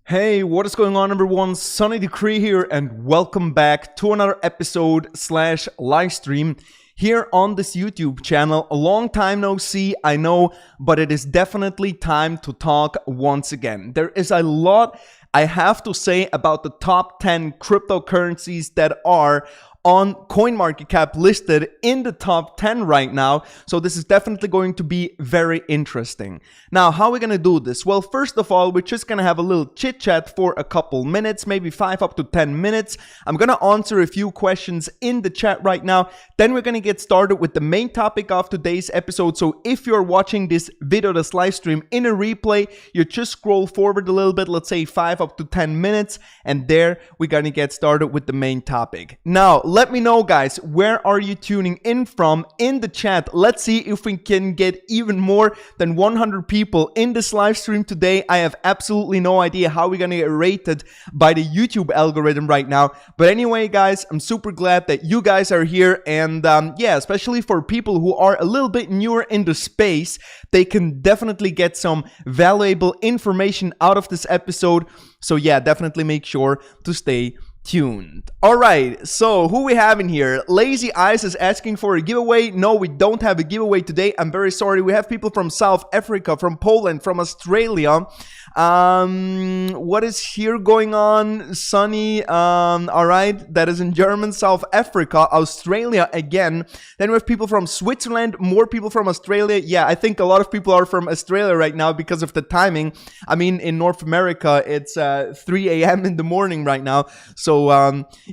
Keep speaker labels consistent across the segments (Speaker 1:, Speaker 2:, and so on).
Speaker 1: Hey, what is going on, everyone? Sunny Decree here, and welcome back to another episode / live stream here on this YouTube channel. A long time no see, I know, but it is definitely time to talk once again. There is a lot I have to say about the top 10 cryptocurrencies that are on CoinMarketCap listed in the top 10 right now. So this is definitely going to be very interesting. Now, how are we going to do this? Well, first of all, we're just going to have a little chit chat for a couple minutes, maybe 5 up to 10 minutes. I'm going to answer a few questions in the chat right now. Then we're going to get started with the main topic of today's episode. So if you're watching this video, this live stream in a replay, you just scroll forward a little bit, let's say 5 up to 10 minutes. And there we're going to get started with the main topic. Now, let me know, guys, where are you tuning in from in the chat? Let's see if we can get even more than 100 people in this live stream today. I have absolutely no idea how we're gonna get rated by the YouTube algorithm right now. But anyway, guys, I'm super glad that you guys are here. And yeah, especially for people who are a little bit newer in the space, they can definitely get some valuable information out of this episode. So yeah, definitely make sure to stay tuned. All right, so who we have in here? Lazy Eyes is asking for a giveaway. No, we don't have a giveaway today. I'm very sorry. We have people from South Africa, from Poland, from Australia. What is here going on? Sunny, all right, that is in German. South Africa, Australia again. Then we have people from Switzerland, more people from Australia. Yeah, I think a lot of people are from Australia right now because of the timing. I mean, in North America, it's 3 a.m. in the morning right now. So,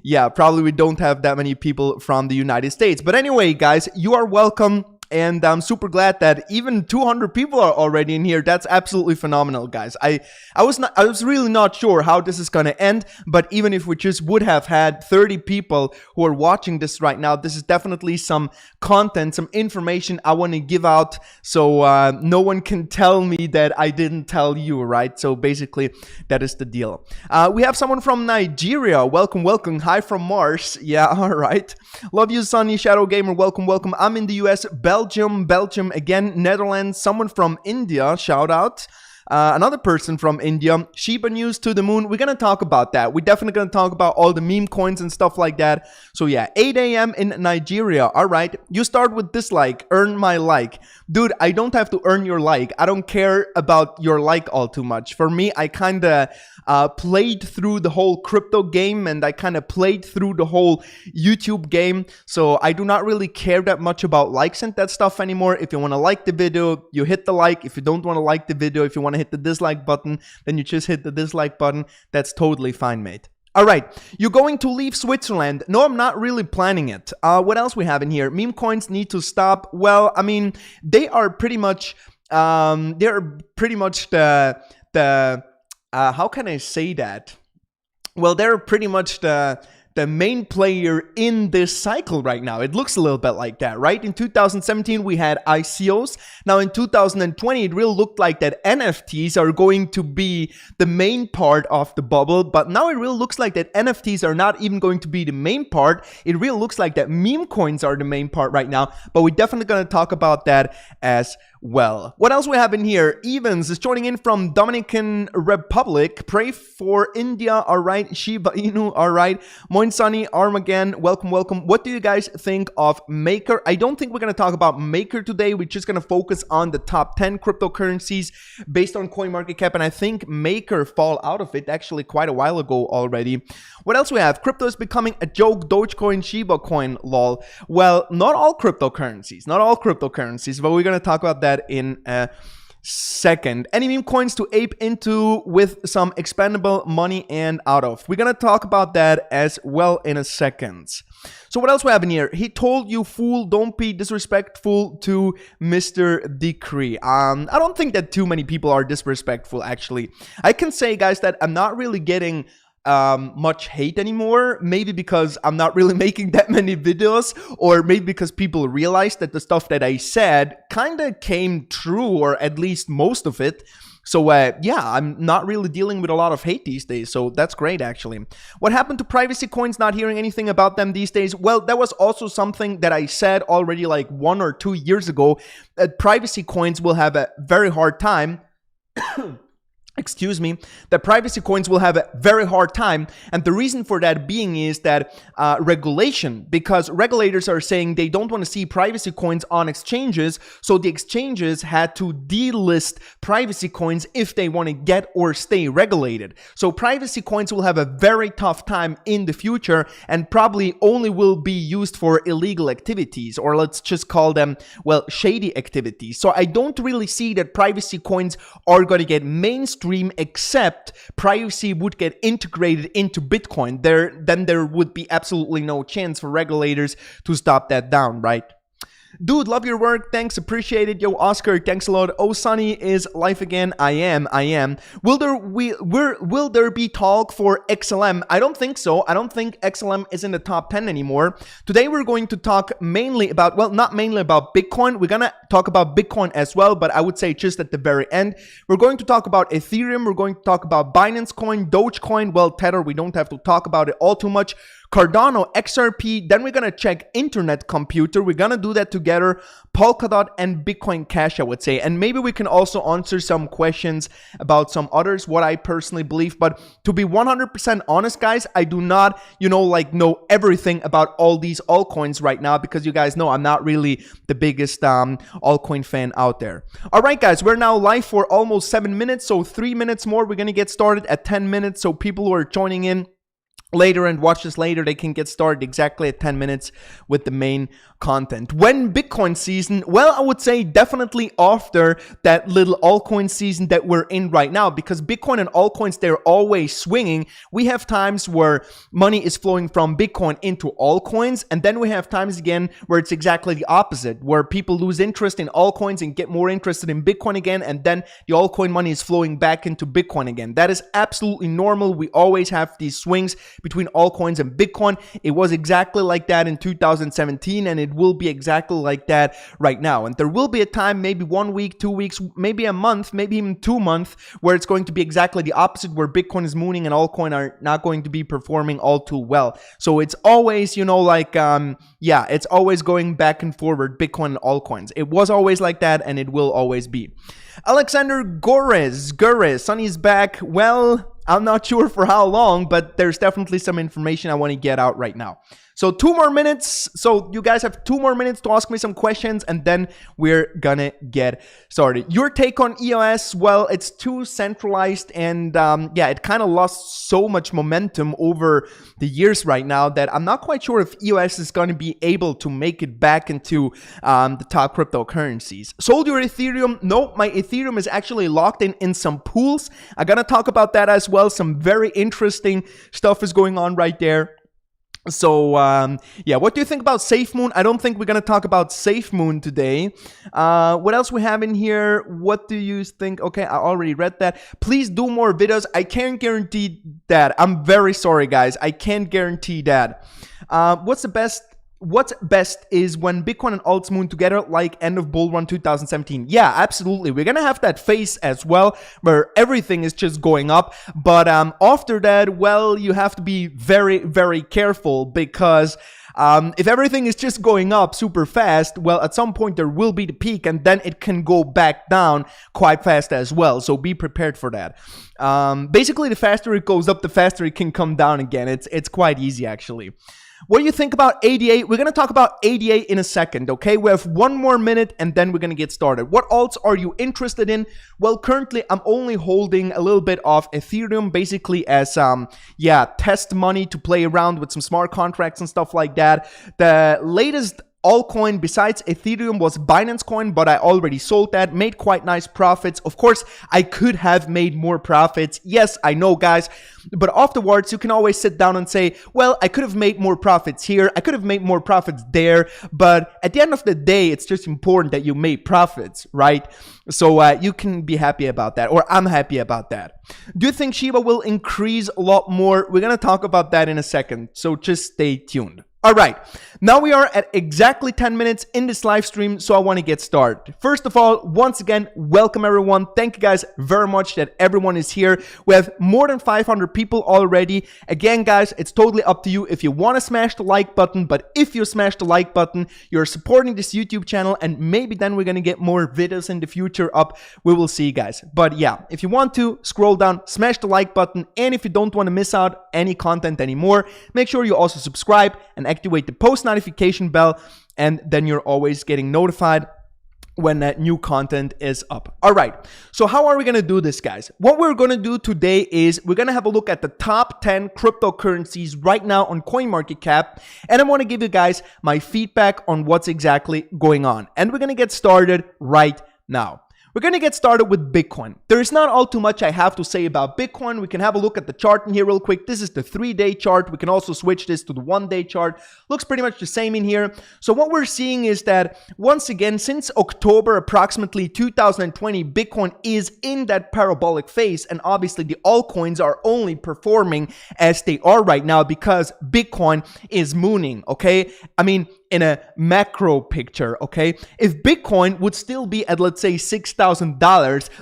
Speaker 1: yeah, probably we don't have that many people from the United States. But anyway, guys, you are welcome. And I'm super glad that even 200 people are already in here. That's absolutely phenomenal, guys. I was really not sure how this is gonna end, but even if we just would have had 30 people who are watching this right now, this is definitely some content, some information I want to give out, so no one can tell me that I didn't tell you, right? So basically, that is the deal. We have someone from Nigeria. Welcome, welcome. Hi from Mars. Yeah, all right. Love you, Sunny Shadow Gamer. Welcome, welcome. I'm in the US. Belgium again, Netherlands, someone from India, shout out. Another person from India, Shiba News to the moon. We're gonna talk about that. We're definitely gonna talk about all the meme coins and stuff like that. So yeah, 8 a.m. in Nigeria. All right, you start with dislike, earn my like. Dude, I don't have to earn your like. I don't care about your like all too much. For me, I kind of played through the whole crypto game, and I kind of played through the whole YouTube game. So I do not really care that much about likes and that stuff anymore. If you want to like the video, you hit the like. If you don't want to like the video, if you want to hit the dislike button, then you just hit the dislike button. That's totally fine, mate. All right, you're going to leave Switzerland. No, I'm not really planning it. What else we have in here? Meme coins need to stop. Well, I mean, they are pretty much the how can I say that? Well, they're pretty much the main player in this cycle right now. It looks a little bit like that, right? In 2017, we had ICOs. Now in 2020, it really looked like that NFTs are going to be the main part of the bubble. But now it really looks like that NFTs are not even going to be the main part. It really looks like that meme coins are the main part right now. But we're definitely going to talk about that as well. What else we have in here? Evans is joining in from Dominican Republic. Pray for India. All right. Shiba Inu. All right. Moin Sunny, Armageddon. Welcome, welcome. What do you guys think of Maker? I don't think we're going to talk about Maker today. We're just going to focus on the top 10 cryptocurrencies based on CoinMarketCap. And I think Maker fall out of it actually quite a while ago already. What else we have? Crypto is becoming a joke. Dogecoin, Shiba Coin, lol. Well, not all cryptocurrencies, but we're going to talk about that in a second. Any meme coins to ape into with some expendable money and out of. We're gonna talk about that as well in a second. So what else we have in here? He told you, fool, don't be disrespectful to Mr. Decree. I don't think that too many people are disrespectful, actually. I can say, guys, that I'm not really getting much hate anymore. Maybe because I'm not really making that many videos, or maybe because people realized that the stuff that I said kind of came true, or at least most of it. So yeah, I'm not really dealing with a lot of hate these days, so that's great actually. What happened to privacy coins? Not hearing anything about them these days. Well, that was also something that I said already like 1 or 2 years ago, that privacy coins will have a very hard time excuse me, that privacy coins will have a very hard time. And the reason for that being is that regulation, because regulators are saying they don't want to see privacy coins on exchanges. So the exchanges had to delist privacy coins if they want to get or stay regulated. So privacy coins will have a very tough time in the future and probably only will be used for illegal activities, or let's just call them, well, shady activities. So I don't really see that privacy coins are going to get mainstream, except privacy would get integrated into Bitcoin. Then there would be absolutely no chance for regulators to stop that down, right? Dude, love your work. Thanks, appreciate it. Yo, Oscar, thanks a lot. Oh, Sunny is live again. I am. Will there be talk for XLM? I don't think so. I don't think XLM is in the top 10 anymore. Today we're going to talk mainly about, well, not mainly about Bitcoin. We're gonna talk about Bitcoin as well, but I would say just at the very end. We're going to talk about Ethereum. We're going to talk about Binance Coin, Dogecoin. Well, Tether, we don't have to talk about it all too much. Cardano, XRP, then we're gonna check Internet Computer. We're gonna do that together. Polkadot and Bitcoin Cash, I would say. And maybe we can also answer some questions about some others, what I personally believe. But to be 100% honest, guys, I do not, know everything about all these altcoins right now, because you guys know I'm not really the biggest altcoin fan out there. All right, guys, we're now live for almost 7 minutes. So 3 minutes more. We're gonna get started at 10 minutes. So people who are joining in later and watch this later, they can get started exactly at 10 minutes with the main content. When Bitcoin season? Well, I would say definitely after that little altcoin season that we're in right now, because Bitcoin and altcoins, they're always swinging. We have times where money is flowing from Bitcoin into altcoins, and then we have times again where it's exactly the opposite, where people lose interest in altcoins and get more interested in Bitcoin again, and then the altcoin money is flowing back into Bitcoin again. That is absolutely normal. We always have these swings between altcoins and Bitcoin. It was exactly like that in 2017, and it will be exactly like that right now. And there will be a time, maybe 1 week, 2 weeks, maybe a month, maybe even 2 months, where it's going to be exactly the opposite, where Bitcoin is mooning and altcoin are not going to be performing all too well. So it's always, it's always going back and forward, Bitcoin and altcoins. It was always like that, and it will always be. Alexander Gores, Sunny's back. Well, I'm not sure for how long, but there's definitely some information I want to get out right now. So 2 more minutes. So you guys have 2 more minutes to ask me some questions, and then we're gonna get started. Your take on EOS? Well, it's too centralized, and it kind of lost so much momentum over the years right now that I'm not quite sure if EOS is going to be able to make it back into the top cryptocurrencies. Sold your Ethereum? No, my Ethereum is actually locked in some pools. I'm gonna talk about that as well. Some very interesting stuff is going on right there. So, what do you think about SafeMoon? I don't think we're going to talk about SafeMoon today. What else we have in here? What do you think? Okay, I already read that. Please do more videos. I can't guarantee that. I'm very sorry, guys. I can't guarantee that. What's best is when Bitcoin and alts moon together, like end of bull run 2017. Yeah, absolutely. We're gonna have that phase as well, where everything is just going up. But after that, well, you have to be very, very careful, because if everything is just going up super fast, well, at some point there will be the peak, and then it can go back down quite fast as well. So be prepared for that. Basically, the faster it goes up, the faster it can come down again. It's quite easy, actually. What do you think about ADA? We're going to talk about ADA in a second, okay? We have 1 more minute, and then we're going to get started. What alts are you interested in? Well, currently, I'm only holding a little bit of Ethereum, basically as, test money to play around with some smart contracts and stuff like that. The latest altcoin besides Ethereum was Binance Coin, but I already sold that, made quite nice profits. Of course, I could have made more profits. Yes, I know, guys, but afterwards you can always sit down and say, well, I could have made more profits here, I could have made more profits there, but at the end of the day, it's just important that you made profits, right? So you can be happy about that, or I'm happy about that. Do you think Shiba will increase a lot more? We're gonna talk about that in a second, so just stay tuned. All right, now we are at exactly 10 minutes in this live stream, so I want to get started. First of all, once again, welcome everyone. Thank you guys very much that everyone is here. We have more than 500 people already. Again, guys, it's totally up to you if you want to smash the like button, but if you smash the like button, you're supporting this YouTube channel, and maybe then we're going to get more videos in the future up. We will see, guys. But yeah, if you want to, scroll down, smash the like button, and if you don't want to miss out any content anymore, make sure you also subscribe and activate the post notification bell, and then you're always getting notified when that new content is up. All right, so how are we gonna do this, guys? What we're gonna do today is we're gonna have a look at the top 10 cryptocurrencies right now on CoinMarketCap, and I want to give you guys my feedback on what's exactly going on. And we're gonna get started right now. We're going to get started with Bitcoin. There is not all too much I have to say about Bitcoin. We can have a look at the chart in here real quick. This is the 3-day chart. We can also switch this to the 1-day chart. Looks pretty much the same in here. So what we're seeing is that once again, since October approximately 2020, Bitcoin is in that parabolic phase. And obviously the altcoins are only performing as they are right now because Bitcoin is mooning, okay? I mean, in a macro picture, okay? If Bitcoin would still be at, let's say, $6,000,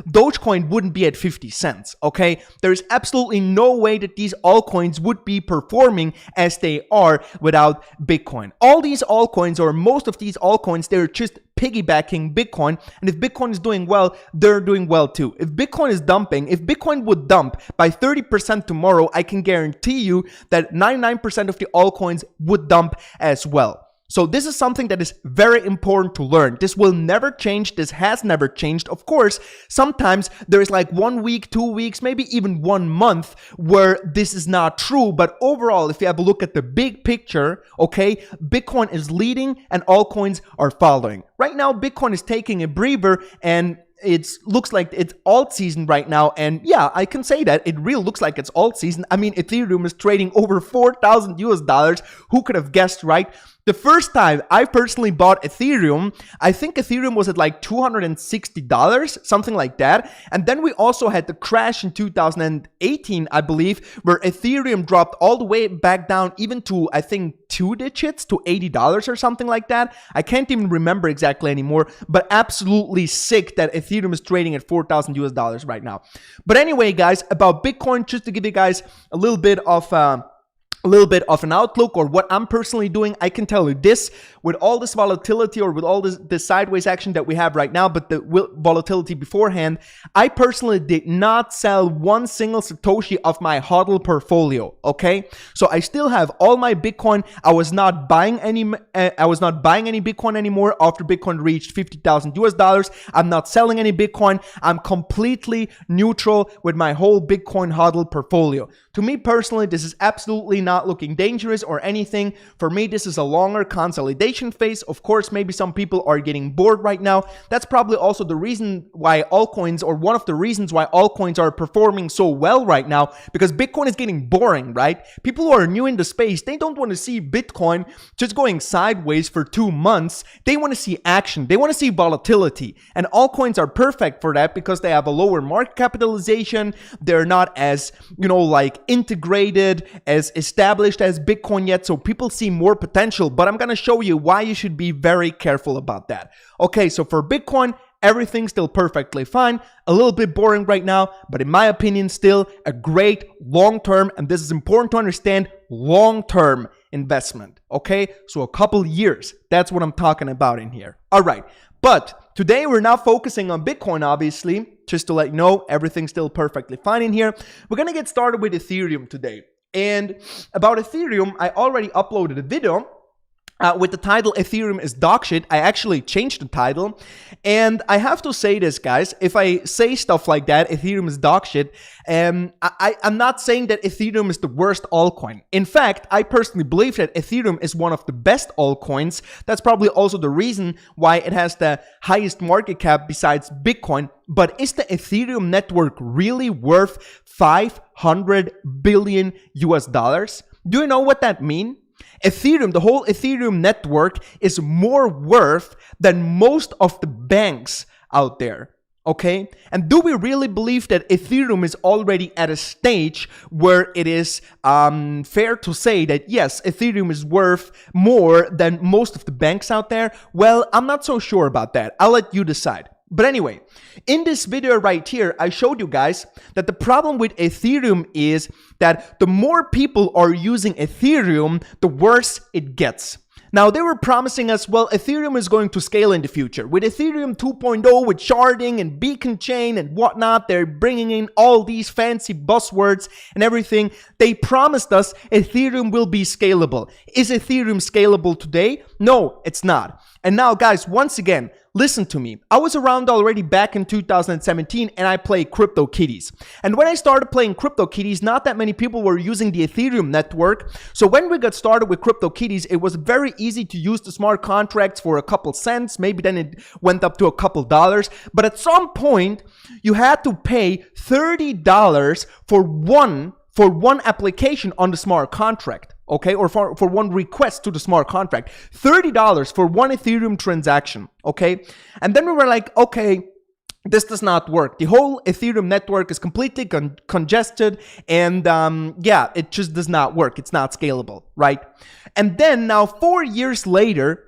Speaker 1: Dogecoin wouldn't be at 50 cents, okay? There's absolutely no way that these altcoins would be performing as they are without Bitcoin. All these altcoins, or most of these altcoins, they're just piggybacking Bitcoin, and if Bitcoin is doing well, they're doing well too. If Bitcoin is dumping, if Bitcoin would dump by 30% tomorrow, I can guarantee you that 99% of the altcoins would dump as well. So this is something that is very important to learn. This will never change. This has never changed. Of course, sometimes there is like 1 week, 2 weeks, maybe even 1 month where this is not true. But overall, if you have a look at the big picture, okay, Bitcoin is leading and altcoins are following. Right now, Bitcoin is taking a breather, and it looks like it's alt season right now. And yeah, I can say that it really looks like it's alt season. I mean, Ethereum is trading over $4,000. Who could have guessed, right? The first time I personally bought Ethereum, I think Ethereum was at like $260, something like that. And then we also had the crash in 2018, I believe, where Ethereum dropped all the way back down even to, I think, 2 digits to $80 or something like that. I can't even remember exactly anymore, but absolutely sick that Ethereum is trading at $4,000 right now. But anyway, guys, about Bitcoin, just to give you guys a little bit of an outlook or what I'm personally doing, I can tell you this: with all this volatility or with all this sideways action that we have right now, but the volatility beforehand, I personally did not sell one single Satoshi of my HODL portfolio, okay? So I still have all my Bitcoin. I was not buying any Bitcoin anymore after Bitcoin reached $50,000. I'm not selling any Bitcoin. I'm completely neutral with my whole Bitcoin HODL portfolio. To me personally, this is absolutely not looking dangerous or anything. For me, this is a longer consolidation phase. Of course, maybe some people are getting bored right now. That's probably also the reason why altcoins, or one of the reasons why altcoins are performing so well right now, because Bitcoin is getting boring, right? People who are new in the space, they don't want to see Bitcoin just going sideways for 2 months. They want to see action. They want to see volatility. And altcoins are perfect for that because they have a lower market capitalization. They're not as, like integrated, as established as Bitcoin yet, so people see more potential. But I'm gonna show you why you should be very careful about that. Okay, so for Bitcoin, everything's still perfectly fine. A little bit boring right now, but in my opinion, still a great long-term, and this is important to understand, long-term investment. Okay, so a couple years, that's what I'm talking about in here. All right, but today we're not focusing on Bitcoin, obviously. Just to let you know, everything's still perfectly fine in here. We're gonna get started with Ethereum today. And about Ethereum, I already uploaded a video with the title Ethereum is dog shit. I actually changed the title. And I have to say this, guys, if I say stuff like that, Ethereum is dog shit, I'm not saying that Ethereum is the worst altcoin. In fact, I personally believe that Ethereum is one of the best altcoins. That's probably also the reason why it has the highest market cap besides Bitcoin. But is the Ethereum network really worth 500 billion US dollars? Do you know what that means? Ethereum, the whole Ethereum network is more worth than most of the banks out there. Okay, and do we really believe that Ethereum is already at a stage where it is fair to say that yes, Ethereum is worth more than most of the banks out there? Well, I'm not so sure about that. I'll let you decide. But anyway, in this video right here, I showed you guys that the problem with Ethereum is that the more people are using Ethereum, the worse it gets. Now, they were promising us, well, Ethereum is going to scale in the future. With Ethereum 2.0, with sharding and beacon chain and whatnot, they're bringing in all these fancy buzzwords and everything. They promised us Ethereum will be scalable. Is Ethereum scalable today? No, it's not. And now, guys, once again, listen to me. I was around already back in 2017 and I played CryptoKitties. And when I started playing CryptoKitties, not that many people were using the Ethereum network. So when we got started with CryptoKitties, it was very easy to use the smart contracts for a couple cents. Maybe then it went up to a couple dollars. But at some point, you had to pay $30 for one application on the smart contract. Okay, or for one request to the smart contract. $30 for one Ethereum transaction, okay? And then we were like, okay, this does not work. The whole Ethereum network is completely congested and yeah, it just does not work. It's not scalable, right? And then now 4 years later,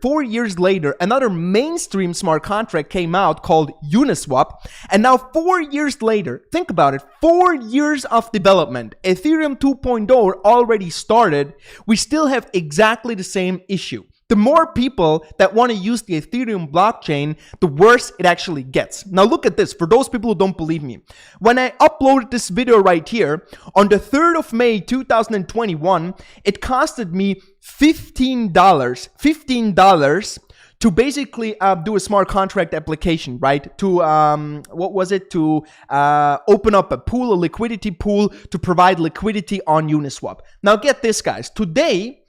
Speaker 1: another mainstream smart contract came out called Uniswap. And now 4 years later, think about it, 4 years of development, Ethereum 2.0 already started. We still have exactly the same issue. The more people that want to use the Ethereum blockchain, the worse it actually gets. Now look at this, for those people who don't believe me. When I uploaded this video right here, on the 3rd of May 2021, it costed me $15 to basically do a smart contract application, right? To, to open up a pool, a liquidity pool, to provide liquidity on Uniswap. Now get this, guys. Today,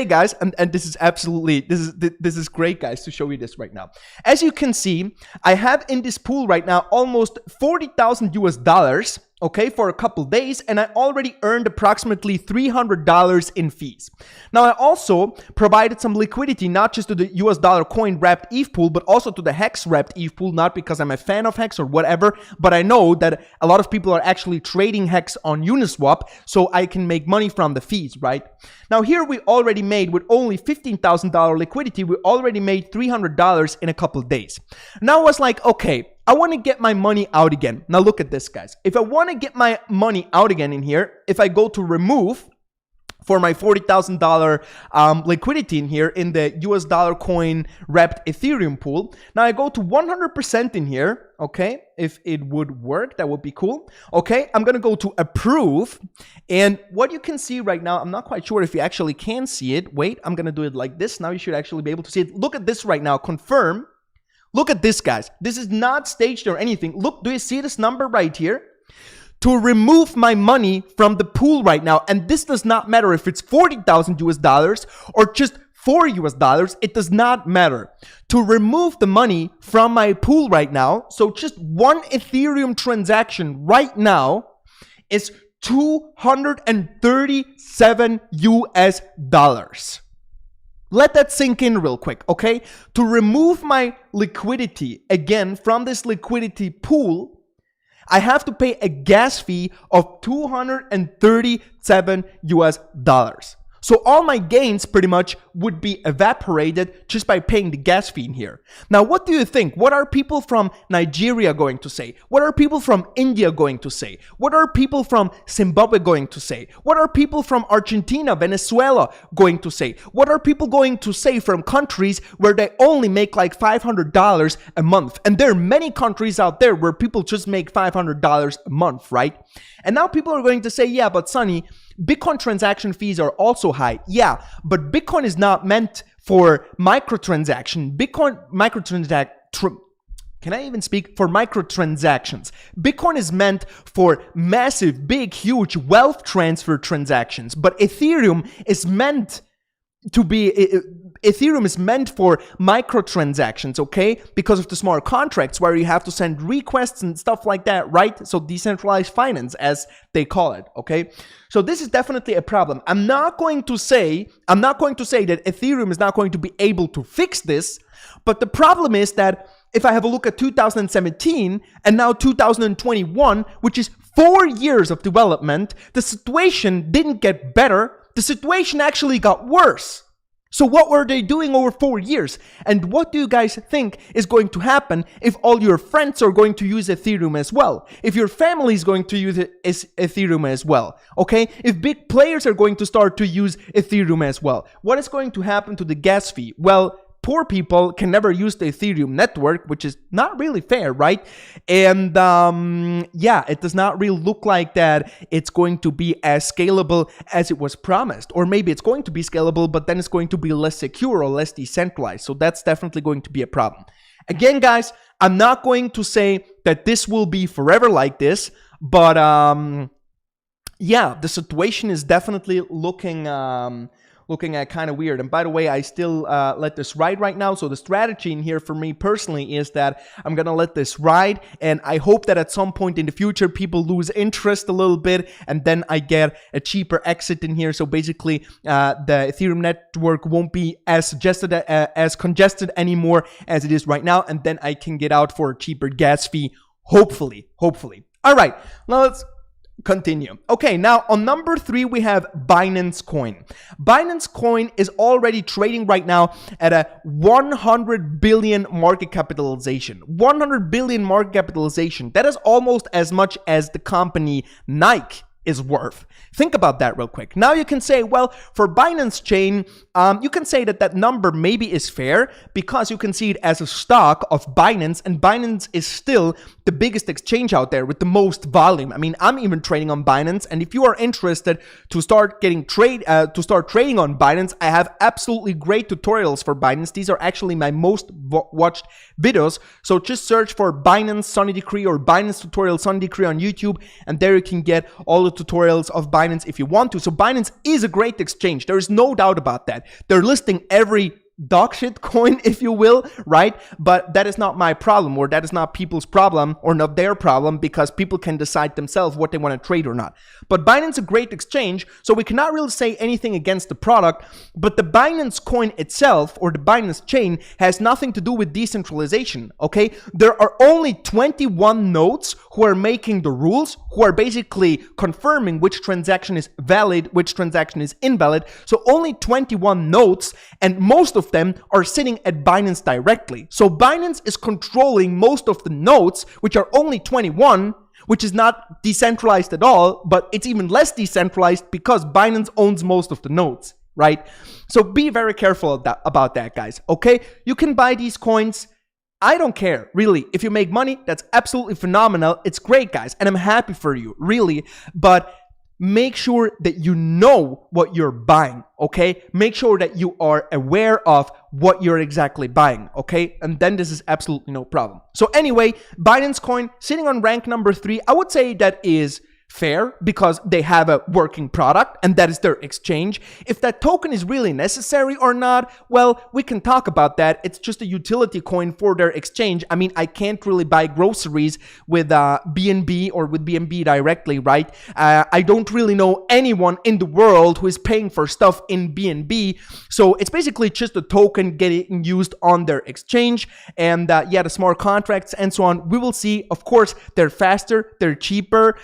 Speaker 1: guys, and this is absolutely, this is great, guys, to show you this right now. As you can see, I have in this pool right now almost $40,000, okay, for a couple days, and I already earned approximately $300 in fees. Now, I also provided some liquidity, not just to the US dollar coin wrapped ETH pool, but also to the Hex wrapped ETH pool, not because I'm a fan of Hex or whatever, but I know that a lot of people are actually trading Hex on Uniswap, so I can make money from the fees, right? Now, here we already made, with only $15,000 liquidity, we already made $300 in a couple days. Now I was like, okay, I want to get my money out again. Now look at this, guys. If I want to get my money out again in here, if I go to remove for my $40,000 liquidity in here in the US dollar coin wrapped Ethereum pool, now I go to 100% in here, okay? If it would work, that would be cool. Okay, I'm gonna go to approve, and what you can see right now, I'm not quite sure if you actually can see it. Wait, I'm gonna do it like this. Now you should actually be able to see it. Look at this right now, confirm. Look at this, guys. This is not staged or anything. Look, do you see this number right here? To remove my money from the pool right now, and this does not matter if it's 40,000 US dollars or just $4 US, it does not matter. To remove the money from my pool right now, so just one Ethereum transaction right now is $237 US. Let that sink in real quick, okay? To remove my liquidity again from this liquidity pool, I have to pay a gas fee of $237 US. So all my gains pretty much would be evaporated just by paying the gas fee in here. Now, what do you think? What are people from Nigeria going to say? What are people from India going to say? What are people from Zimbabwe going to say? What are people from Argentina, Venezuela going to say? What are people going to say from countries where they only make like $500 a month? And there are many countries out there where people just make $500 a month, right? And now people are going to say, yeah, but Sonny, Bitcoin transaction fees are also high. Yeah, but Bitcoin is not meant for microtransaction. Can I even speak? For microtransactions. Bitcoin is meant for massive, big, huge wealth transfer transactions. But Ethereum is meant to be... Ethereum is meant for microtransactions, okay? Because of the smart contracts where you have to send requests and stuff like that, right? So decentralized finance, as they call it, okay? So this is definitely a problem. I'm not going to say that Ethereum is not going to be able to fix this, but the problem is that if I have a look at 2017 and now 2021, which is 4 years of development, the situation didn't get better. The situation actually got worse. So what were they doing over 4 years? And what do you guys think is going to happen if all your friends are going to use Ethereum as well? If your family is going to use Ethereum as well? Okay? If big players are going to start to use Ethereum as well? What is going to happen to the gas fee? Well, poor people can never use the Ethereum network, which is not really fair, right? And yeah, it does not really look like that it's going to be as scalable as it was promised. Or maybe it's going to be scalable, but then it's going to be less secure or less decentralized. So that's definitely going to be a problem. Again, guys, I'm not going to say that this will be forever like this, but yeah, the situation is definitely looking at kind of weird. And by the way, I still let this ride right now. So the strategy in here for me personally is that I'm going to let this ride. And I hope that at some point in the future, people lose interest a little bit. And then I get a cheaper exit in here. So basically, the Ethereum network won't be as congested anymore as it is right now. And then I can get out for a cheaper gas fee. Hopefully. All right, now let's continue. Okay, now on number 3, we have Binance Coin. Binance Coin is already trading right now at a 100 billion market capitalization. 100 billion market capitalization. That is almost as much as the company Nike is worth. Think about that real quick. Now you can say, well, for Binance Chain, you can say that that number maybe is fair because you can see it as a stock of Binance, and Binance is still the biggest exchange out there with the most volume. I mean, I'm even trading on Binance, and if you are interested to start trading on Binance, I have absolutely great tutorials for Binance. These are actually my most watched videos. So just search for Binance Sunny Decree or Binance tutorial Sunny Decree on YouTube, and there you can get all the tutorials of Binance if you want to. So Binance is a great exchange. There is no doubt about that. They're listing every dog shit coin, if you will, right? But that is not my problem, or that is not people's problem, or not their problem, because people can decide themselves what they want to trade or not. But Binance is a great exchange, so we cannot really say anything against the product, but the Binance coin itself, or the Binance chain, has nothing to do with decentralization, okay? There are only 21 nodes who are making the rules, who are basically confirming which transaction is valid, which transaction is invalid. So only 21 nodes, and most of them are sitting at Binance directly. So Binance is controlling most of the nodes, which are only 21, which is not decentralized at all, but it's even less decentralized because Binance owns most of the nodes, right? So be very careful about that, guys, okay? You can buy these coins. I don't care, really. If you make money, that's absolutely phenomenal. It's great, guys, and I'm happy for you, really. But make sure that you know what you're buying, okay? Make sure that you are aware of what you're exactly buying, okay? And then this is absolutely no problem. So anyway, Binance Coin sitting on rank number 3, I would say that is fair because they have a working product and that is their exchange. If that token is really necessary or not, well, we can talk about that. It's just a utility coin for their exchange. I mean, I can't really buy groceries with BNB or with BNB directly, right? I don't really know anyone in the world who is paying for stuff in BNB. So it's basically just a token getting used on their exchange. And yeah, the smart contracts and so on, we will see. Of course, they're faster, they're cheaper,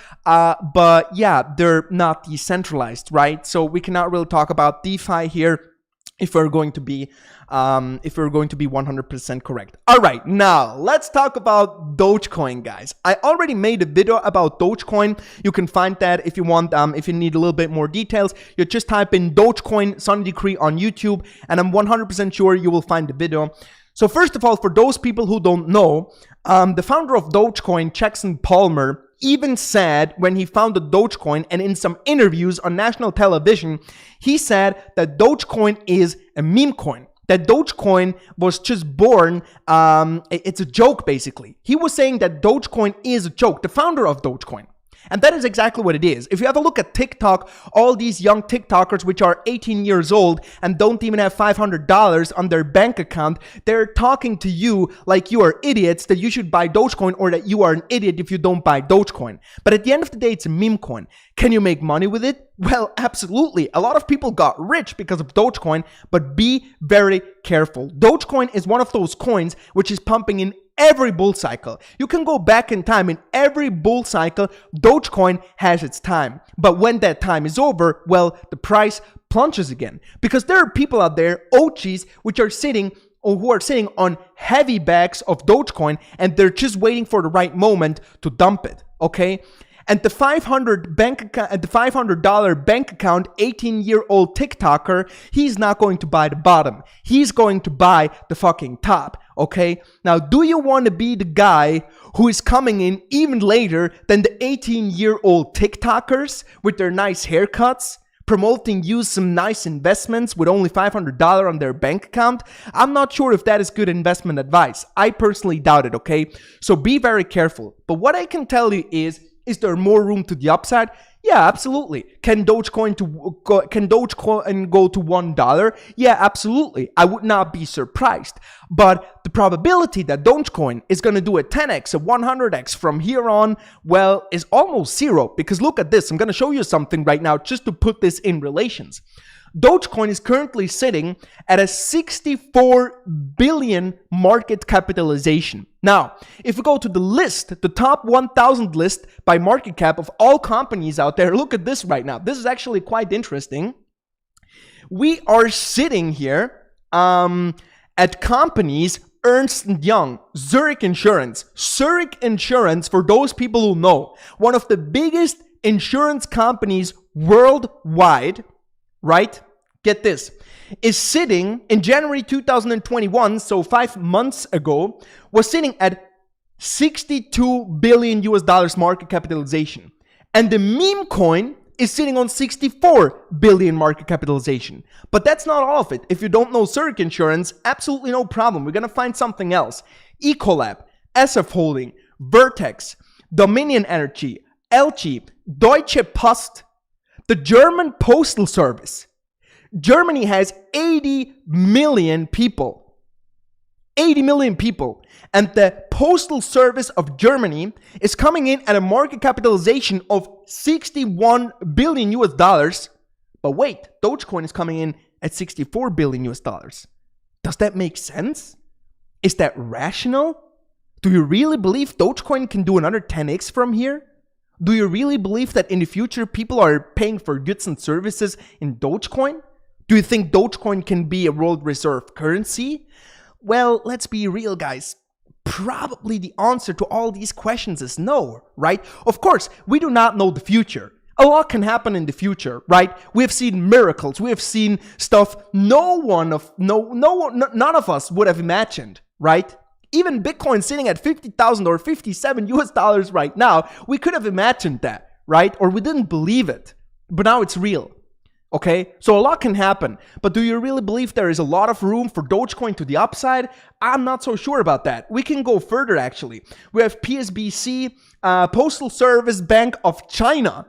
Speaker 1: but yeah, they're not decentralized, right? So we cannot really talk about DeFi here if we're going to be 100% correct. All right, now let's talk about Dogecoin, guys. I already made a video about Dogecoin. You can find that if you want. If you need a little bit more details, you just type in Dogecoin Sunny Decree on YouTube, and I'm 100% sure you will find the video. So first of all, for those people who don't know, the founder of Dogecoin, Jackson Palmer, even said when he founded Dogecoin and in some interviews on national television, he said that Dogecoin is a meme coin. That Dogecoin was just born, it's a joke basically. He was saying that Dogecoin is a joke, the founder of Dogecoin. And that is exactly what it is. If you have a look at TikTok, all these young TikTokers which are 18 years old and don't even have $500 on their bank account, they're talking to you like you are idiots, that you should buy Dogecoin, or that you are an idiot if you don't buy Dogecoin. But at the end of the day, it's a meme coin. Can you make money with it? Well, absolutely. A lot of people got rich because of Dogecoin, but be very careful. Dogecoin is one of those coins which is pumping in every bull cycle. You can go back in time. In every bull cycle, Dogecoin has its time. But when that time is over, well, the price plunges again. Because there are people out there, OGs, which are sitting or who are sitting on heavy bags of Dogecoin, and they're just waiting for the right moment to dump it, okay? And the $500 bank account 18-year-old TikToker, he's not going to buy the bottom. He's going to buy the fucking top, okay? Now, do you want to be the guy who is coming in even later than the 18-year-old TikTokers with their nice haircuts, promoting you some nice investments with only $500 on their bank account? I'm not sure if that is good investment advice. I personally doubt it, okay? So be very careful. But what I can tell you is there more room to the upside? Yeah, absolutely. Can Dogecoin go to $1? Yeah, absolutely. I would not be surprised. But the probability that Dogecoin is going to do a 10x, a 100x from here on, well, is almost zero. Because look at this. I'm going to show you something right now just to put this in relations. Dogecoin is currently sitting at a 64 billion market capitalization. Now, if we go to the list, the top 1,000 list by market cap of all companies out there, look at this right now. This is actually quite interesting. We are sitting here at companies Ernst & Young, Zurich Insurance. Zurich Insurance, for those people who know, one of the biggest insurance companies worldwide, right? Get this, is sitting in January 2021, so 5 months ago, was sitting at 62 billion US dollars market capitalization. And the meme coin is sitting on 64 billion market capitalization. But that's not all of it. If you don't know Zurich Insurance, absolutely no problem. We're going to find something else. Ecolab, SF Holding, Vertex, Dominion Energy, LG, Deutsche Post, the German Postal Service. Germany has 80 million people. 80 million people. And the Postal Service of Germany is coming in at a market capitalization of 61 billion US dollars. But wait, Dogecoin is coming in at 64 billion US dollars. Does that make sense? Is that rational? Do you really believe Dogecoin can do another 10x from here? Do you really believe that in the future people are paying for goods and services in Dogecoin? Do you think Dogecoin can be a world reserve currency? Well, let's be real, guys. Probably the answer to all these questions is no, right? Of course, we do not know the future. A lot can happen in the future, right? We have seen miracles. We have seen stuff none of us would have imagined, right? Even Bitcoin sitting at 50,000 or 57 US dollars right now, we could have imagined that, right? Or we didn't believe it, but now it's real. Okay, so a lot can happen, but do you really believe there is a lot of room for Dogecoin to the upside? I'm not so sure about that. We can go further actually. We have PSBC, Postal Service Bank of China.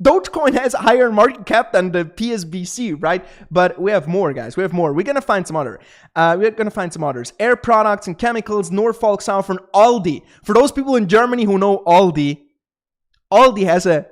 Speaker 1: Dogecoin has a higher market cap than the PSBC, right? But we have more, guys. We have more. We're gonna find some other. We're gonna find some others. Air Products and Chemicals, Norfolk Southern, Aldi. For those people in Germany who know Aldi, Aldi has a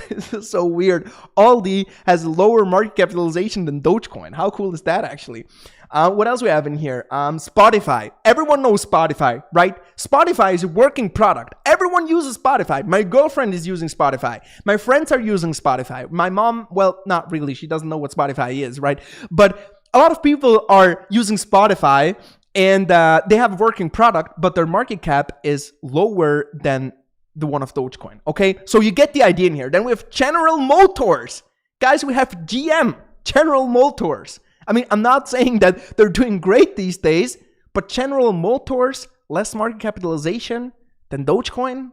Speaker 1: this is so weird. Aldi has lower market capitalization than Dogecoin. How cool is that, actually? What else we have in here? Spotify. Everyone knows Spotify, right? Spotify is a working product. Everyone uses Spotify. My girlfriend is using Spotify. My friends are using Spotify. My mom, well, not really. She doesn't know what Spotify is, right? But a lot of people are using Spotify, and they have a working product, but their market cap is lower than the one of Dogecoin. Okay, so you get the idea in here. Then we have General Motors. Guys, we have GM, General Motors. I mean, I'm not saying that they're doing great these days, but General Motors, less market capitalization than Dogecoin?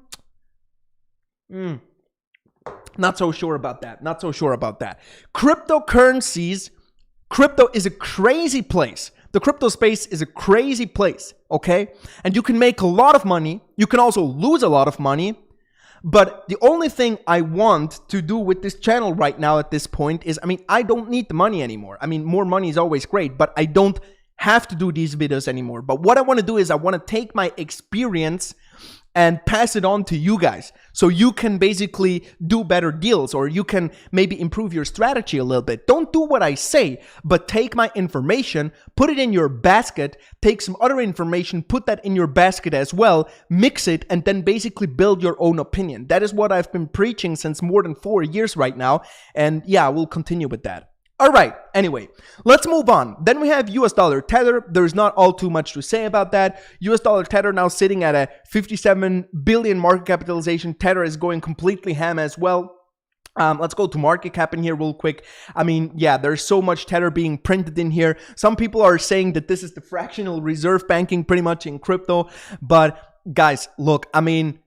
Speaker 1: Not so sure about that. Not so sure about that. Cryptocurrencies. Crypto is a crazy place. The crypto space is a crazy place, okay? And you can make a lot of money. You can also lose a lot of money. But the only thing I want to do with this channel right now at this point is, I mean, I don't need the money anymore. I mean, more money is always great, but I don't have to do these videos anymore. But what I want to do is I want to take my experience and pass it on to you guys so you can basically do better deals, or you can maybe improve your strategy a little bit. Don't do what I say, but take my information, put it in your basket, take some other information, put that in your basket as well, mix it, and then basically build your own opinion. That is what I've been preaching since more than 4 years right now, and yeah, we'll continue with that. All right, anyway, let's move on. Then we have US dollar Tether. There's not all too much to say about that. US dollar Tether now sitting at a 57 billion market capitalization. Tether is going completely ham as well. Let's go to market cap in here real quick. I mean, yeah, there's so much Tether being printed in here. Some people are saying that this is the fractional reserve banking pretty much in crypto. But guys, look, I mean,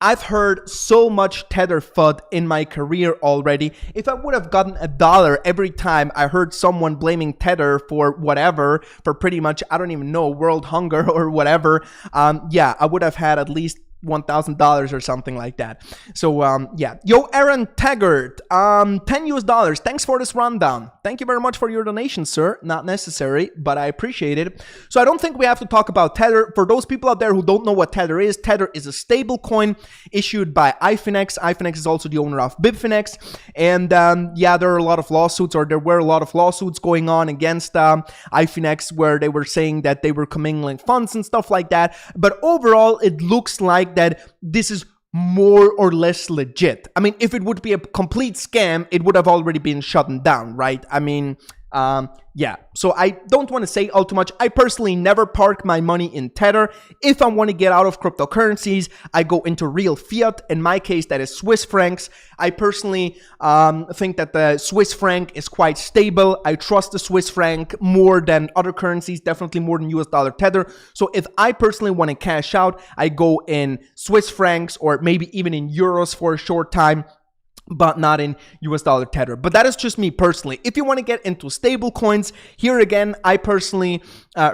Speaker 1: I've heard so much Tether FUD in my career already. If I would have gotten $1 every time I heard someone blaming Tether for whatever, for pretty much, I don't even know, world hunger or whatever, yeah, I would have had at least $1,000 or something like that. So yeah, yo, Aaron Taggart, $10 thanks for this rundown. Thank you very much for your donation, sir. Not necessary, but I appreciate it. So I don't think we have to talk about Tether. For those people out there who don't know what Tether is a stable coin issued by iFinex. iFinex is also the owner of Bitfinex, and yeah, there were a lot of lawsuits going on against iFinex, where they were saying that they were commingling funds and stuff like that. But overall, it looks like that this is more or less legit. I mean, if it would be a complete scam, it would have already been shut down, right? I mean, yeah, so I don't want to say all too much. I personally never park my money in Tether. If I want to get out of cryptocurrencies, I go into real fiat. In my case, that is Swiss francs. I personally think that the Swiss franc is quite stable. I trust the Swiss franc more than other currencies, definitely more than US dollar Tether. So if I personally want to cash out, I go in Swiss francs or maybe even in euros for a short time, but not in US dollar Tether. But that is just me personally. If you want to get into stable coins, here again, I personally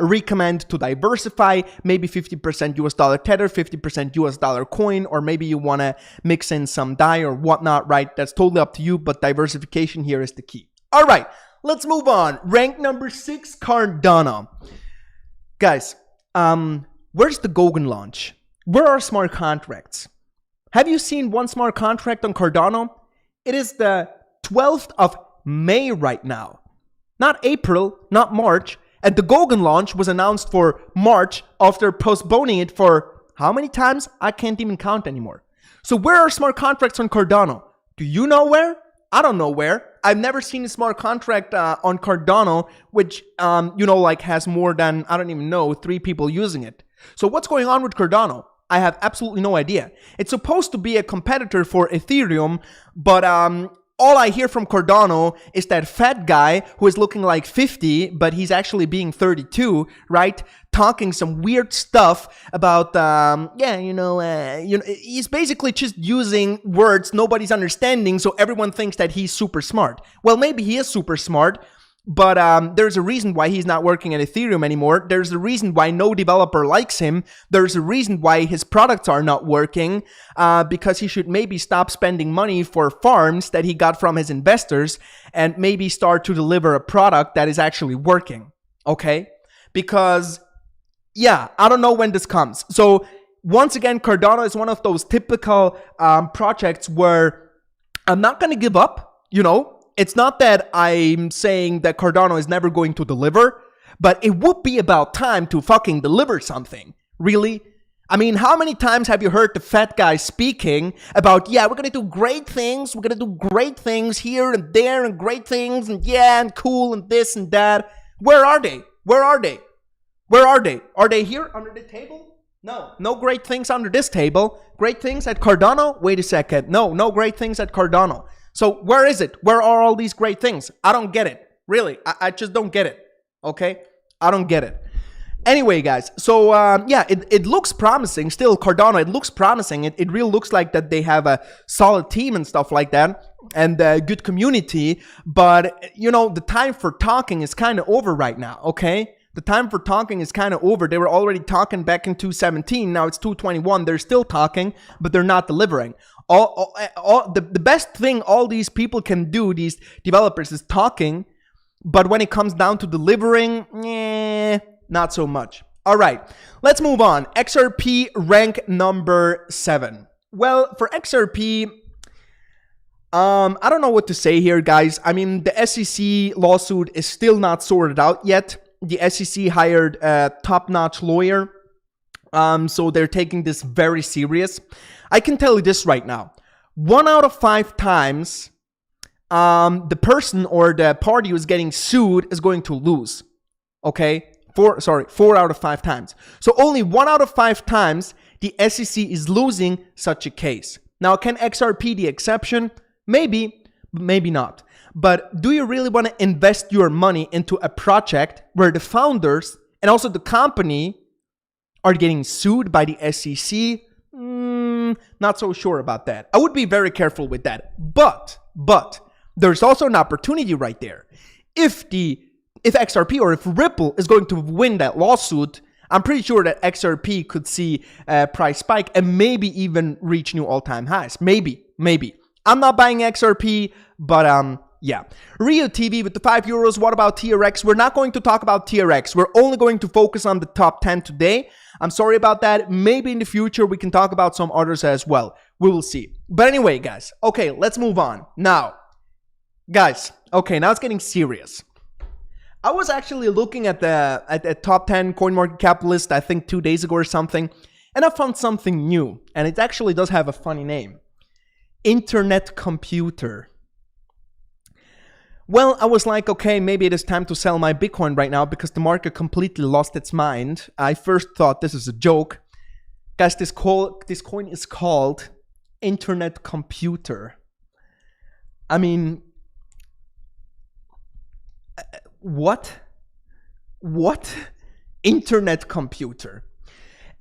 Speaker 1: recommend to diversify, maybe 50% US dollar Tether, 50% US dollar coin, or maybe you want to mix in some DAI or whatnot, right? That's totally up to you, but diversification here is the key. All right, let's move on. Rank number 6, Cardano. Guys, where's the Goguen launch? Where are smart contracts? Have you seen one smart contract on Cardano? It is the 12th of May right now. Not April, not March. And the Goguen launch was announced for March after postponing it for how many times? I can't even count anymore. So where are smart contracts on Cardano? Do you know where? I don't know where. I've never seen a smart contract on Cardano, which, you know, like has more than, I don't even know, 3 people using it. So what's going on with Cardano? I have absolutely no idea. It's supposed to be a competitor for Ethereum, but all I hear from Cardano is that fat guy who is looking like 50, but he's actually being 32, right? Talking some weird stuff about, yeah, he's basically just using words nobody's understanding, so everyone thinks that he's super smart. Well, maybe he is super smart, but there's a reason why he's not working at Ethereum anymore. There's a reason why no developer likes him. There's a reason why his products are not working, because he should maybe stop spending money for farms that he got from his investors and maybe start to deliver a product that is actually working, okay? Because, yeah, I don't know when this comes. So, once again, Cardano is one of those typical projects where I'm not going to give up, you know? It's not that I'm saying that Cardano is never going to deliver, but it would be about time to fucking deliver something. Really? I mean, how many times have you heard the fat guy speaking about, yeah, we're going to do great things. We're going to do great things here and there and great things and yeah, and cool and this and that. Where are they? Where are they? Where are they? Are they here under the table? No. No great things under this table. Great things at Cardano? Wait a second. No great things at Cardano. So where is it? Where are all these great things? I don't get it. Really, I just don't get it. Okay? I don't get it. Anyway, guys, so yeah, it looks promising. Still, Cardano, it looks promising. It really looks like that they have a solid team and stuff like that, and a good community. But, you know, the time for talking is kind of over right now, okay? The time for talking is kind of over. They were already talking back in 2017. Now it's 2021. They're still talking, but they're not delivering. The best thing all these people can do, these developers, is talking. But when it comes down to delivering, not so much. All right, let's move on. XRP rank number 7. Well, for XRP, I don't know what to say here, guys. I mean, the SEC lawsuit is still not sorted out yet. The SEC hired a top-notch lawyer, so they're taking this very serious. I can tell you this right now. 1 out of 5 times, the person or the party who's getting sued is going to lose. Okay? 4 out of 5 times. So only 1 out of 5 times the SEC is losing such a case. Now, can XRP the exception? Maybe, maybe not. But do you really want to invest your money into a project where the founders and also the company are getting sued by the SEC? Not so sure about that. I would be very careful with that. But there's also an opportunity right there. If XRP or if Ripple is going to win that lawsuit, I'm pretty sure that XRP could see a price spike and maybe even reach new all-time highs. Maybe. I'm not buying XRP, but yeah. Rio TV with the €5. What about TRX? We're not going to talk about TRX. We're only going to focus on the top 10 today. I'm sorry about that. Maybe in the future we can talk about some others as well. We will see. But anyway, guys. Okay, let's move on. Now, guys. Okay, now it's getting serious. I was actually looking at the top 10 CoinMarketCap list, I think 2 days ago or something, and I found something new, and it actually does have a funny name. Internet computer. Well, I was like, okay, maybe it is time to sell my Bitcoin right now because the market completely lost its mind. I first thought this is a joke. Guys, this coin is called Internet computer. I mean, what? Internet computer.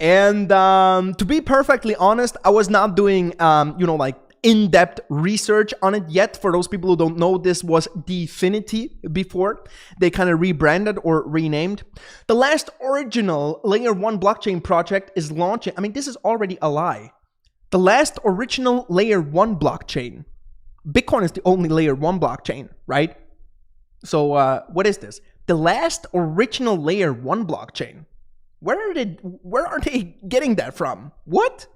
Speaker 1: And to be perfectly honest, I was not doing, like in-depth research on it yet. For those people who don't know, this was Dfinity before. They kind of rebranded or renamed. The last original Layer 1 blockchain project is launching. I mean, this is already a lie. The last original Layer 1 blockchain. Bitcoin is the only Layer 1 blockchain, right? So what is this? The last original Layer 1 blockchain. Where are they getting that from? What?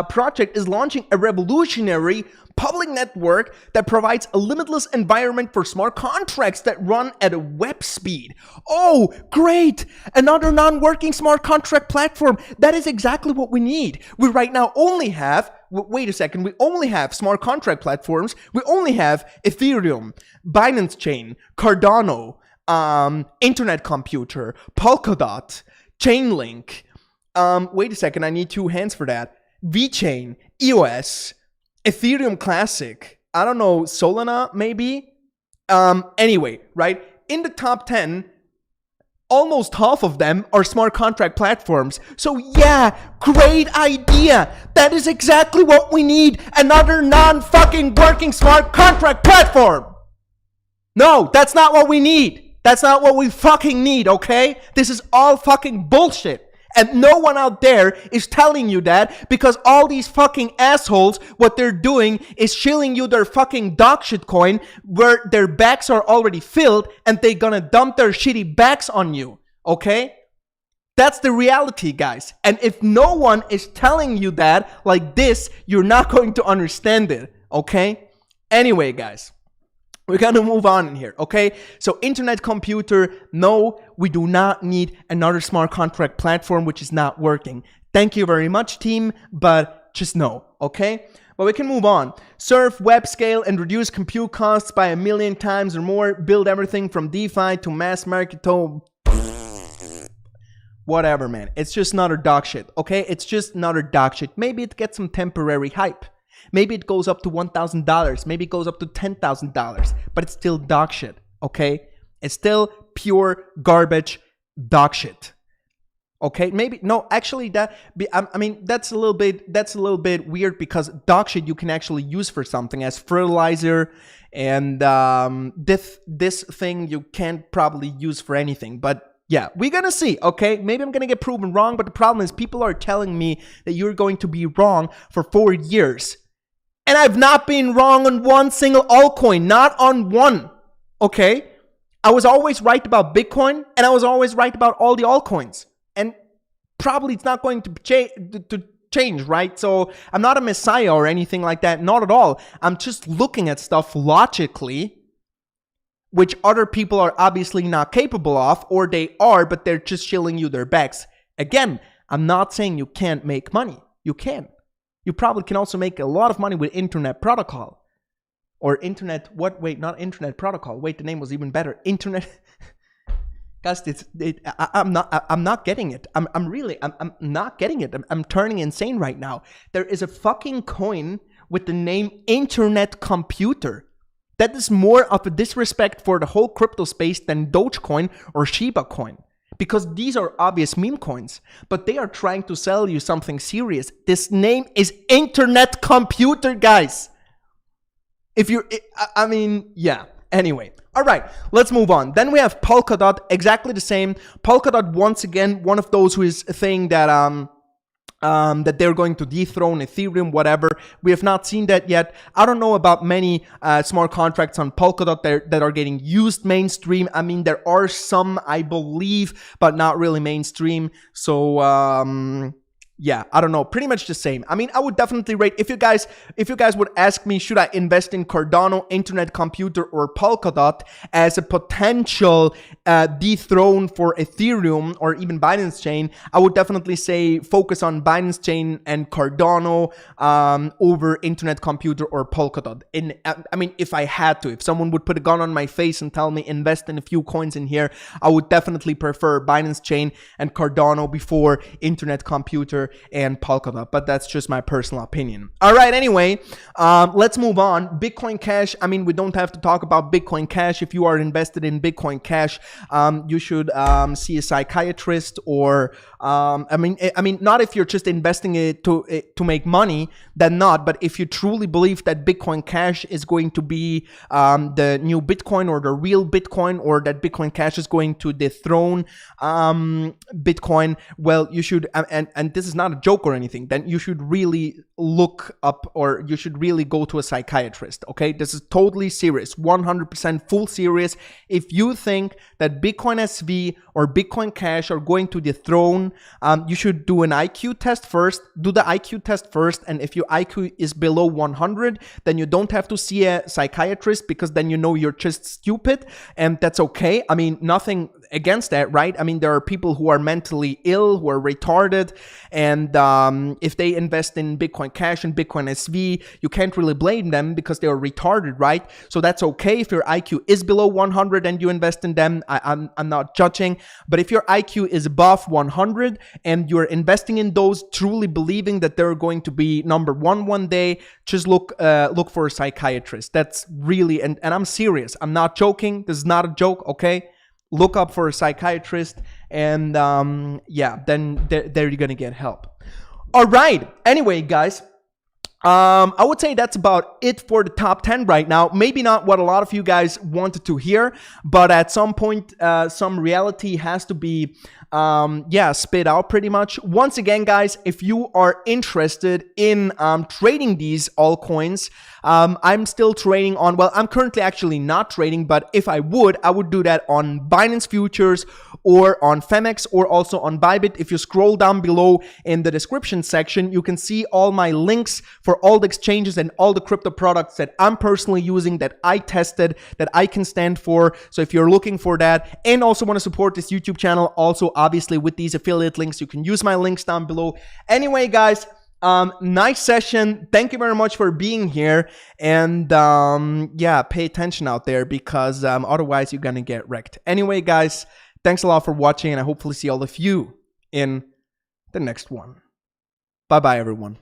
Speaker 1: Project is launching a revolutionary public network that provides a limitless environment for smart contracts that run at a web speed. Oh, great! Another non-working smart contract platform. That is exactly what we need. We right now only have, wait a second, we only have smart contract platforms. We only have Ethereum, Binance Chain, Cardano, Internet Computer, Polkadot, Chainlink. Wait a second, I need 2 hands for that. VeChain, EOS, Ethereum Classic, I don't know, Solana maybe? Anyway, right? In the top 10, almost half of them are smart contract platforms. So yeah, great idea. That is exactly what we need. Another non-fucking working smart contract platform. No, that's not what we need. That's not what we fucking need, okay? This is all fucking bullshit. And no one out there is telling you that because all these fucking assholes, what they're doing is shilling you their fucking dog shit coin where their bags are already filled and they're gonna dump their shitty bags on you, okay? That's the reality, guys. And if no one is telling you that like this, you're not going to understand it, okay? Anyway, guys. We're going to move on in here, okay? So internet computer, no, we do not need another smart contract platform which is not working. Thank you very much, team, but just no, okay? But we can move on. Surf, web scale, and reduce compute costs by 1 million times or more. Build everything from DeFi to mass market to whatever, man. It's just another dog shit, okay? It's just another dog shit. Maybe it gets some temporary hype. Maybe it goes up to $1,000. Maybe it goes up to $10,000. But it's still dog shit, okay? It's still pure garbage dog shit. Okay? Maybe no, actually I mean that's a little bit weird because dog shit you can actually use for something as fertilizer, and this thing you can't probably use for anything. But yeah, we're gonna see, okay? Maybe I'm gonna get proven wrong, but the problem is people are telling me that you're going to be wrong for 4 years. And I've not been wrong on one single altcoin, not on one, okay? I was always right about Bitcoin, and I was always right about all the altcoins. And probably it's not going to change, right? So I'm not a messiah or anything like that, not at all. I'm just looking at stuff logically, which other people are obviously not capable of, or they are, but they're just shilling you their bags. Again, I'm not saying you can't make money. You can. You probably can also make a lot of money with internet protocol. Or internet, what? Wait, not internet protocol. Wait, the name was even better. Internet. Guys, I'm not getting it. I'm not getting it. I'm turning insane right now. There is a fucking coin with the name Internet Computer. That is more of a disrespect for the whole crypto space than Dogecoin or Shiba coin. Because these are obvious meme coins, but they are trying to sell you something serious. This name is Internet Computer, guys. If you're, I mean, yeah. Anyway, all right, let's move on. Then we have Polkadot, exactly the same. Polkadot, once again, one of those who is saying that that they're going to dethrone Ethereum, whatever. We have not seen that yet. I don't know about many smart contracts on Polkadot that are getting used mainstream. I mean, there are some, I believe, but not really mainstream. So, yeah, I don't know. Pretty much the same. I mean, I would definitely rate, if you guys would ask me, should I invest in Cardano, Internet Computer, or Polkadot as a potential dethrone for Ethereum or even Binance Chain, I would definitely say focus on Binance Chain and Cardano over Internet Computer or Polkadot. I mean, if I had to, if someone would put a gun on my face and tell me invest in a few coins in here, I would definitely prefer Binance Chain and Cardano before Internet Computer and Polkadot, but that's just my personal opinion. All right, anyway, let's move on. Bitcoin Cash. I mean, we don't have to talk about Bitcoin Cash. If you are invested in Bitcoin Cash, you should see a psychiatrist, or I mean, not if you're just investing it to make money, then not. But if you truly believe that Bitcoin Cash is going to be the new Bitcoin or the real Bitcoin, or that Bitcoin Cash is going to dethrone Bitcoin, well, you should, and this is not a joke or anything, then you should really look up, or you should really go to a psychiatrist, okay? This is totally serious, 100% full serious. If you think that Bitcoin SV or Bitcoin Cash are going to dethrone, you should do an IQ test first, and if your IQ is below 100, then you don't have to see a psychiatrist, because then you know you're just stupid, and that's okay. I mean, nothing against that, right? I mean, there are people who are mentally ill, who are retarded, and if they invest in Bitcoin Cash and Bitcoin SV, you can't really blame them because they are retarded, right? So that's okay if your IQ is below 100 and you invest in them. I'm not judging, but if your IQ is above 100 and you're investing in those, truly believing that they're going to be number one day, just look for a psychiatrist. That's really, and I'm serious. I'm not joking. This is not a joke, okay? Look up for a psychiatrist, and yeah, then there you're gonna get help. All right. Anyway, guys, I would say that's about it for the top 10 right now. Maybe not what a lot of you guys wanted to hear, but at some point, some reality has to be spit out pretty much. Once again, guys, if you are interested in trading these altcoins, I'm still trading on, well, I'm currently actually not trading, but if I would do that on Binance Futures or on Femex or also on Bybit. If you scroll down below in the description section, you can see all my links for all the exchanges and all the crypto products that I'm personally using, that I tested, that I can stand for. So if you're looking for that and also want to support this YouTube channel, also obviously with these affiliate links, you can use my links down below. Anyway, guys, nice session. Thank you very much for being here, and yeah, pay attention out there, because otherwise you're gonna get wrecked. Anyway, guys, thanks a lot for watching, and I hopefully see all of you in the next one. Bye bye, everyone.